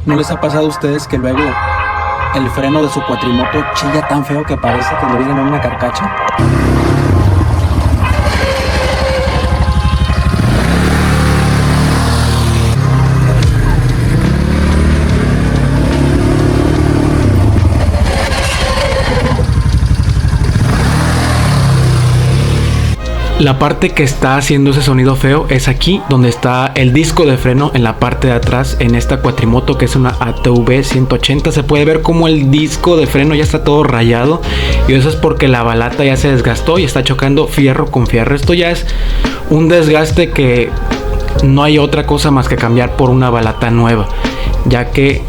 ¿No les ha pasado a ustedes que luego el freno de su cuatrimoto chilla tan feo que parece que le vienen a una carcacha? La parte que está haciendo ese sonido feo es aquí, donde está el disco de freno en la parte de atrás en esta cuatrimoto, que es una ATV 180. Se puede ver como el disco de freno ya está todo rayado, y eso es porque la balata ya se desgastó y está chocando fierro con fierro. Esto ya es un desgaste que no hay otra cosa más que cambiar por una balata nueva, ya que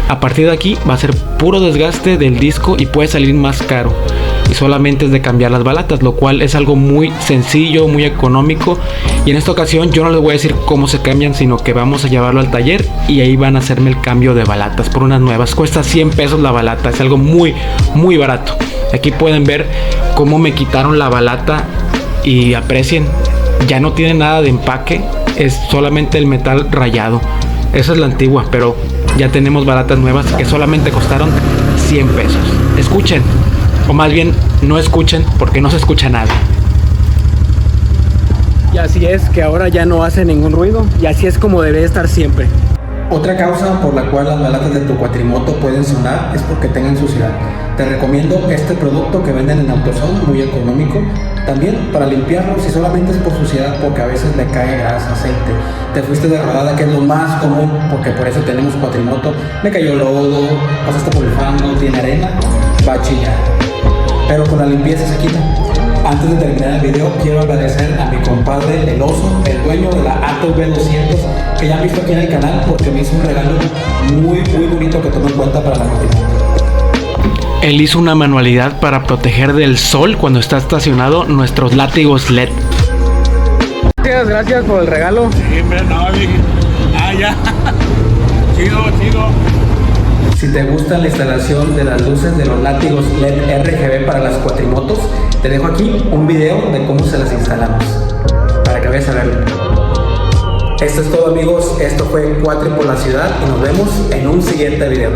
a partir de aquí va a ser puro desgaste del disco y puede salir más caro. Y solamente es de cambiar las balatas, lo cual es algo muy sencillo, muy económico. Y en esta ocasión yo no les voy a decir cómo se cambian, sino que vamos a llevarlo al taller y ahí van a hacerme el cambio de balatas por unas nuevas. Cuesta 100 pesos la balata, es algo muy barato. Aquí pueden ver cómo me quitaron la balata y aprecien, ya no tiene nada de empaque, es solamente el metal rayado. Esa es la antigua, pero ya tenemos balatas nuevas que solamente costaron 100 pesos. Escuchen. O más bien, no escuchen porque no se escucha nada. Y así es que ahora ya no hace ningún ruido, y así es como debe estar siempre. Otra causa por la cual las balatas de tu cuatrimoto pueden sonar es porque tengan suciedad. Te recomiendo este producto que venden en AutoZone, muy económico. También para limpiarlo, si solamente es por suciedad, porque a veces le cae grasa, aceite. Te fuiste de rodada, que es lo más común, porque por eso tenemos cuatrimoto. Le cayó lodo, pasaste por el fango, tiene arena, va a chillar. Pero con la limpieza se quita. Antes de terminar el video, quiero agradecer a mi compadre El Oso, el dueño de la ATV 200, que ya han visto aquí en el canal, porque me hizo un regalo muy bonito que tomo en cuenta para la cuatrimoto. Él hizo una manualidad para proteger del sol cuando está estacionado nuestros látigos LED. Gracias por el regalo. Sí, hombre, no, ya. Chido. Si te gusta la instalación de las luces de los látigos LED RGB para las cuatrimotos, te dejo aquí un video de cómo se las instalamos, para que vayas a verlo. Esto es todo, amigos, esto fue Cuatri por la ciudad y nos vemos en un siguiente video.